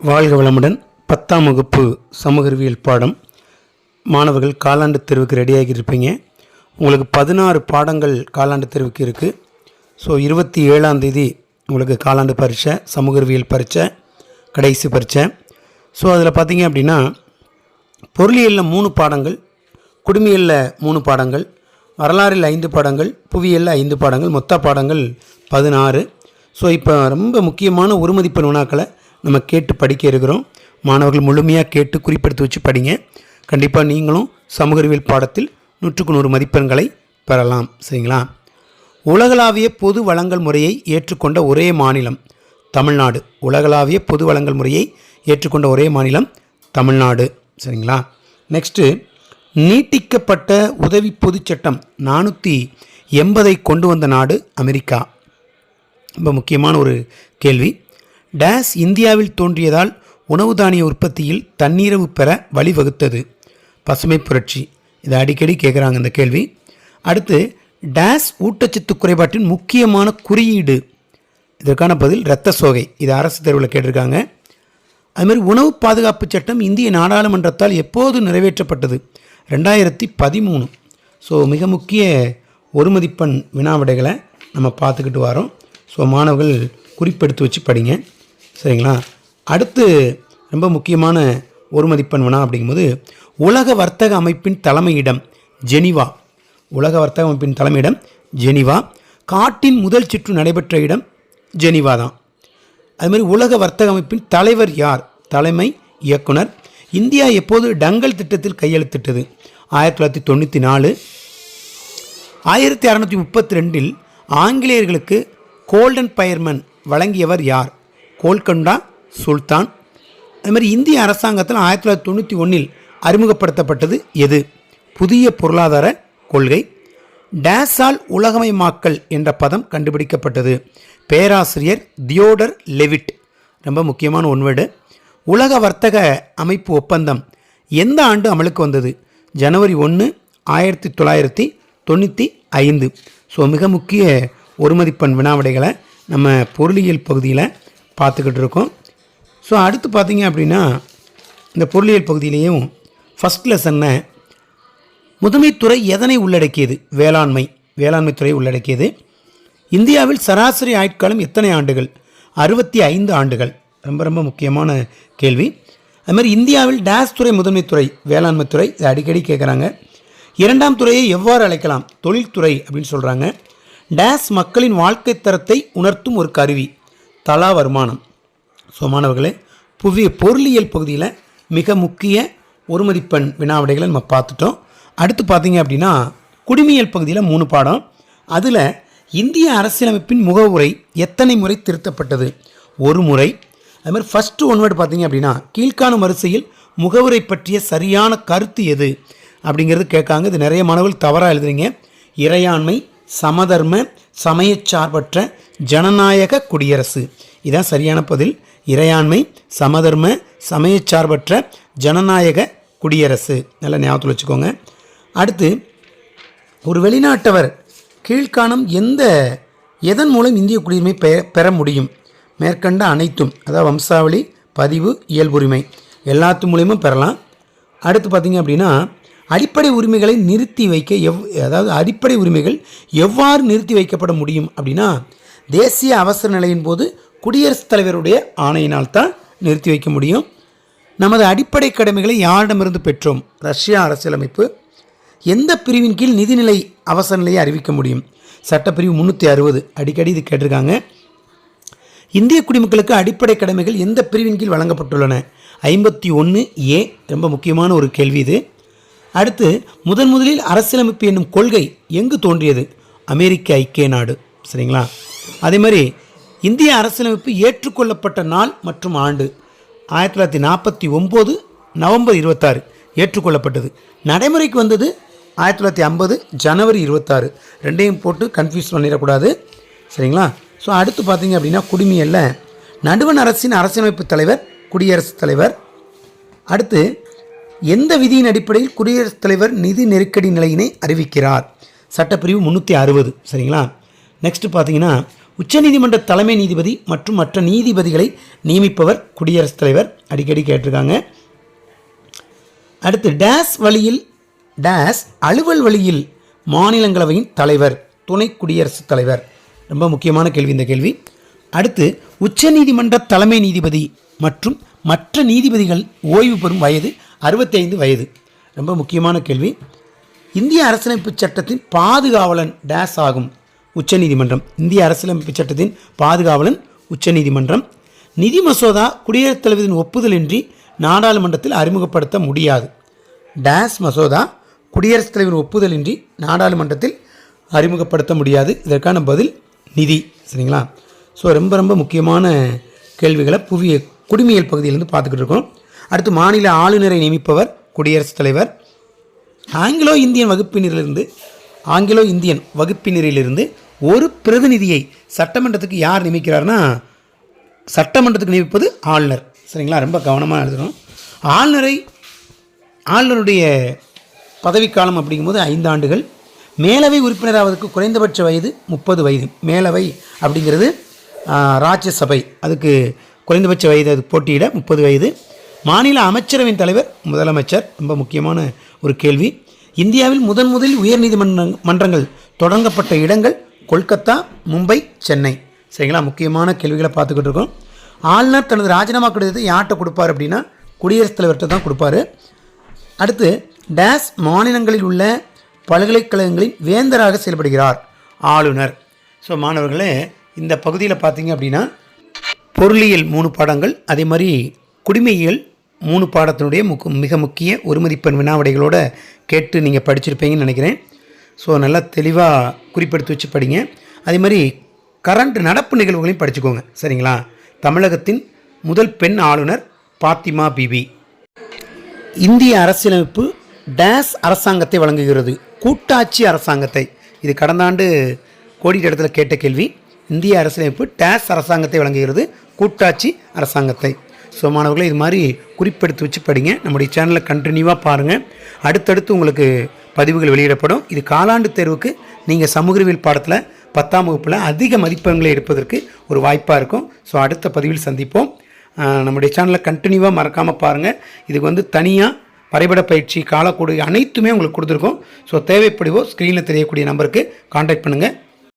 வாழ்க வளமுடன். 10ஆம் வகுப்பு சமூக அறிவியல் பாடம் மாணவர்கள் காலாண்டு தேர்வுக்கு ரெடியாகி இருப்பீங்க. உங்களுக்கு 16 பாடங்கள் காலாண்டு தேர்வுக்கு இருக்குது. ஸோ 27ஆம் தேதி உங்களுக்கு காலாண்டு பரீட்சை, சமூக அறிவியல் பரீட்சை, கடைசி பரீட்சை. ஸோ அதில் பார்த்தீங்க அப்படின்னா பொருளியலில் 3 பாடங்கள், குடிமையலில் 3 பாடங்கள், வரலாறில் 5 பாடங்கள், புவியியலில் 5 பாடங்கள், மொத்த பாடங்கள் 16. ஸோ இப்போ ரொம்ப முக்கியமான ஒரு மதிப்பெண் வினாக்களை நம்ம கேட்டு படிக்க இருக்கிறோம். மாணவர்கள் முழுமையாக கேட்டு குறிப்பெடுத்து வச்சு படிங்க. கண்டிப்பாக நீங்களும் சமூக அறிவியல் பாடத்தில் 100க்கு 100 மதிப்பெண்களை பெறலாம். சரிங்களா? உலகளாவிய பொது வழங்கல் முறையை ஏற்றுக்கொண்ட ஒரே மாநிலம் தமிழ்நாடு. உலகளாவிய பொது வழங்கல் முறையை ஏற்றுக்கொண்ட ஒரே மாநிலம் தமிழ்நாடு. சரிங்களா? நெக்ஸ்ட்டு, நீட்டிக்கப்பட்ட உதவி பொதுச் சட்டம் 480 கொண்டு வந்த நாடு அமெரிக்கா. ரொம்ப முக்கியமான ஒரு கேள்வி. டேஸ் இந்தியாவில் தோன்றியதால் உணவு தானிய உற்பத்தியில் தன்னிறைவு பெற வழிவகுத்தது. பசுமை புரட்சி. இதை அடிக்கடி கேட்குறாங்க இந்த கேள்வி. அடுத்து, டேஸ் ஊட்டச்சத்து குறைபாட்டின் முக்கியமான குறியீடு. இதற்கான பதில் இரத்த சோகை. இது அரசு தேர்வில் கேட்டிருக்காங்க. அதுமாதிரி உணவு பாதுகாப்பு சட்டம் இந்திய நாடாளுமன்றத்தால் எப்போது நிறைவேற்றப்பட்டது? 2013. ஸோ மிக முக்கிய ஒரு மதிப்பெண் வினாவிடைகளை நம்ம பார்த்துக்கிட்டு வரோம். ஸோ மாணவர்கள் குறிப்பெடுத்து வச்சு படிங்க. சரிங்களா? அடுத்து ரொம்ப முக்கியமான ஒரு மதிப்பெண் வினா அப்படிங்கும்போது, உலக வர்த்தக அமைப்பின் தலைமையிடம் ஜெனீவா. உலக வர்த்தக அமைப்பின் தலைமையிடம் ஜெனீவா. காட்டின் முதல் சுற்று நடைபெற்ற இடம் ஜெனீவா தான். அதுமாதிரி உலக வர்த்தக அமைப்பின் தலைவர் யார்? தலைமை இயக்குனர். இந்தியா எப்போது டங்கல் திட்டத்தில் கையெழுத்திட்டது? 1994. 1632 ஆங்கிலேயர்களுக்கு கோல்டன் பயர்மன் வழங்கியவர் யார்? கோல்கொண்டா சுல்தான். அதுமாதிரி இந்திய அரசாங்கத்தில் 1991 அறிமுகப்படுத்தப்பட்டது எது? புதிய பொருளாதார கொள்கை. டேஸால் உலகமயமாக்கல் என்ற பதம் கண்டுபிடிக்கப்பட்டது. பேராசிரியர் தியோடர் லெவிட். ரொம்ப முக்கியமான ஒன்வேர்டு. உலக வர்த்தக அமைப்பு ஒப்பந்தம் எந்த ஆண்டு அமலுக்கு வந்தது? ஜனவரி 1, 1995. ஸோ மிக முக்கிய ஒரு மதிப்பெண் வினாவிடைகளை நம்ம பொருளியல் பகுதியில் பார்த்துக்கிட்டு இருக்கோம். ஸோ அடுத்து பார்த்தீங்க அப்படின்னா, இந்த பொருளியல் பகுதியிலேயும் ஃபஸ்ட் லெசனில் முதன்மைத்துறை எதனை உள்ளடக்கியது? வேளாண்மை. வேளாண்மை துறை உள்ளடக்கியது. இந்தியாவில் சராசரி ஆயுட்காலம் எத்தனை ஆண்டுகள்? 65 ஆண்டுகள். ரொம்ப ரொம்ப முக்கியமான கேள்வி. அதுமாதிரி இந்தியாவில் டேஸ் துறை முதன்மைத்துறை? வேளாண்மை துறை. இது அடிக்கடி கேட்குறாங்க. 2ஆம் துறையை எவ்வாறு அழைக்கலாம்? தொழில்துறை அப்படின்னு சொல்கிறாங்க. டேஸ் மக்களின் வாழ்க்கை தரத்தை உணர்த்தும் ஒரு கருவி? தலா வருமானம். ஸோ மாணவர்களே, பொருளியல் பகுதியில் மிக முக்கிய ஒரு மதிப்பெண் வினாவிடைகளை நம்ம பார்த்துட்டோம். அடுத்து பார்த்தீங்க அப்படின்னா குடிமையல் பகுதியில் 3 பாடம். அதில் இந்திய அரசியலமைப்பின் முகவுரை எத்தனை முறை திருத்தப்பட்டது? 1 முறை. அதுமாதிரி ஃபஸ்ட்டு ஒன்வேர்டு பார்த்தீங்க அப்படின்னா, கீழ்காணும் வரிசையில் முகவுரை பற்றிய சரியான கருத்து எது அப்படிங்கிறது கேட்காங்க. இது நிறைய மாணவர்கள் தவறாக எழுதுறீங்க. இறையாண்மை, சமதர்ம, சமயச்சார்பற்ற ஜனநாயக குடியரசு. இதான் சரியான பதில். இறையாண்மை, சமதர்ம, சமயச்சார்பற்ற ஜனநாயக குடியரசு. நல்லா ஞாபகத்தில் வச்சுக்கோங்க. அடுத்து, ஒரு வெளிநாட்டவர் கீழ்காணும் எதன் மூலம் இந்திய குடியுரிமை பெற முடியும்? மேற்கண்ட அனைத்தும், அதாவது வம்சாவளி, பதிவு, இயல்புரிமை எல்லாத்து மூலியமும் பெறலாம். அடுத்து பார்த்திங்க அப்படின்னா, அடிப்படை உரிமைகளை நிறுத்தி வைக்க அதாவது அடிப்படை உரிமைகள் எவ்வாறு நிறுத்தி வைக்கப்பட முடியும் அப்படின்னா, தேசிய அவசர நிலையின் போது குடியரசுத் தலைவருடைய ஆணையினால் தான் நிறுத்தி வைக்க முடியும். நமது அடிப்படை கடமைகளை யாரிடமிருந்து பெற்றோம்? ரஷ்யா அரசியலமைப்பு. எந்த பிரிவின் கீழ் நிதிநிலை அவசர நிலையை அறிவிக்க முடியும்? சட்டப்பிரிவு 360. அடிக்கடி இது கேட்டிருக்காங்க. இந்திய குடிமக்களுக்கு அடிப்படை கடமைகள் எந்த பிரிவின் கீழ் வழங்கப்பட்டுள்ளன? 51A. ரொம்ப முக்கியமான ஒரு கேள்வி இது. அடுத்து, முதலில் அரசியலமைப்பு என்னும் கொள்கை எங்கு தோன்றியது? அமெரிக்க ஐக்கிய நாடு. சரிங்களா? அதே மாதிரி இந்திய அரசியலமைப்பு ஏற்றுக்கொள்ளப்பட்ட நாள் மற்றும் ஆண்டு? 1949 நவம்பர் 26 ஏற்றுக்கொள்ளப்பட்டது. நடைமுறைக்கு வந்தது 1950 ஜனவரி 26. ரெண்டையும் போட்டு கன்ஃபியூஸ் பண்ணிடக்கூடாது. சரிங்களா? ஸோ அடுத்து பார்த்தீங்க அப்படின்னா குடிமையல்ல நடுவண் அரசின் அரசியலமைப்பு தலைவர் குடியரசுத் தலைவர். அடுத்து, எந்த விதியின் அடிப்படையில் குடியரசுத் தலைவர் நிதி நெருக்கடி நிலையினை அறிவிக்கிறார்? சட்டப்பிரிவு 360. சரிங்களா? நெக்ஸ்ட்டு பார்த்தீங்கன்னா, உச்சநீதிமன்ற தலைமை நீதிபதி மற்றும் மற்ற நீதிபதிகளை நியமிப்பவர் குடியரசுத் தலைவர். அடிக்கடி கேட்டிருக்காங்க. அடுத்து டேஸ் அலுவல் வழியில் மாநிலங்களவையின் தலைவர் துணை குடியரசுத் தலைவர். ரொம்ப முக்கியமான கேள்வி இந்த கேள்வி. அடுத்து உச்சநீதிமன்ற தலைமை நீதிபதி மற்றும் மற்ற நீதிபதிகள் ஓய்வு பெறும் வயது 65 வயது. ரொம்ப முக்கியமான கேள்வி. இந்திய அரசியலமைப்பு சட்டத்தின் பாதுகாவலன் டேஸ் ஆகும் உச்சநீதிமன்றம். இந்திய அரசியலமைப்பு சட்டத்தின் பாதுகாவலன் உச்சநீதிமன்றம். நிதி மசோதா குடியரசுத் தலைவரின் ஒப்புதலின்றி நாடாளுமன்றத்தில் அறிமுகப்படுத்த முடியாது. டேஸ் மசோதா குடியரசுத் தலைவரின் ஒப்புதலின்றி நாடாளுமன்றத்தில் அறிமுகப்படுத்த முடியாது. இதற்கான பதில் நிதி. சரிங்களா? ஸோ ரொம்ப முக்கியமான கேள்விகளை குடிமையியல் பகுதியிலேருந்து பார்த்துக்கிட்டு இருக்கோம். அடுத்து மாநில ஆளுநரை நியமிப்பவர் குடியரசுத் தலைவர். ஆங்கிலோ இந்தியன் வகுப்பினரிலிருந்து ஒரு பிரதிநிதியை சட்டமன்றத்துக்கு யார் நியமிக்கிறார்னா சட்டமன்றத்துக்கு நியமிப்பது ஆளுநர். சரிங்களா? ரொம்ப கவனமாக எழுதணும். ஆளுநருடைய பதவிக்காலம் அப்படிங்கும்போது 5 ஆண்டுகள். மேலவை உறுப்பினராவதற்கு குறைந்தபட்ச வயது 30 வயது. மேலவை அப்படிங்கிறது ராஜ்யசபை, அதுக்கு குறைந்தபட்ச வயது அது போட்டியிட 30 வயது. மாநில அமைச்சரவையின் தலைவர் முதலமைச்சர். ரொம்ப முக்கியமான ஒரு கேள்வி. இந்தியாவில் முதலில் உயர்நீதிமன்றங்கள் தொடங்கப்பட்ட இடங்கள் கொல்கத்தா, மும்பை, சென்னை. சரிங்களா? முக்கியமான கேள்விகளை பார்த்துக்கிட்டு இருக்கோம். ஆளுநர் தனது ராஜினாமா கடிதத்தை யார்கிட்ட கொடுப்பார் அப்படின்னா குடியரசுத் தலைவர்கிட்ட தான் கொடுப்பாரு. அடுத்து டேஸ் மாநிலங்களில் உள்ள பல்கலைக்கழகங்களின் வேந்தராக செயல்படுகிறார் ஆளுநர். ஸோ மாணவர்களே, இந்த பகுதியில் பார்த்தீங்க அப்படின்னா பொருளியல் 3 பாடங்கள், அதே மாதிரி குடிமையியல் 3 பாடத்தினுடைய மிக முக்கிய ஒரு மதிப்பெண் வினாவிடைகளோடு கேட்டு நீங்கள் படிச்சிருப்பீங்கன்னு நினைக்கிறேன். ஸோ நல்லா தெளிவாக குறிப்பெடுத்து வச்சு படிங்க. அதே மாதிரி கரண்ட் நடப்பு நிகழ்வுகளையும் படிச்சுக்கோங்க. சரிங்களா? தமிழகத்தின் முதல் பெண் ஆளுநர் பாத்திமா பிபி. இந்திய அரசியலமைப்பு டேஸ் அரசாங்கத்தை வழங்குகிறது கூட்டாட்சி அரசாங்கத்தை. இது கடந்த ஆண்டு கோடிட்ட இடத்துல கேட்ட கேள்வி. இந்திய அரசியலமைப்பு டேஸ் அரசாங்கத்தை வழங்குகிறது கூட்டாட்சி அரசாங்கத்தை. ஸோ மாணவர்களே, இது மாதிரி குறிப்பெடுத்து வச்சு படிங்க. நம்முடைய சேனலை கண்டினியூவாக பாருங்கள். அடுத்தடுத்து உங்களுக்கு பதிவுகள் வெளியிடப்படும். இது காலாண்டு தேர்வுக்கு நீங்கள் சமூகவியல் பாடத்தில் 10ஆம் வகுப்பில் அதிக மதிப்பெண்களை எடுப்பதற்கு ஒரு வாய்ப்பாக இருக்கும். ஸோ அடுத்த பதிவில் சந்திப்போம். நம்முடைய சேனலை கண்டினியூவாக மறக்காமல் பாருங்கள். இதுக்கு தனியாக வரைபட பயிற்சி, காலக்கோடு அனைத்துமே உங்களுக்கு கொடுத்துருக்கோம். ஸோ தேவைப்படுவோ ஸ்க்ரீனில் தெரியக்கூடிய நம்பருக்கு கான்டாக்ட் பண்ணுங்கள்.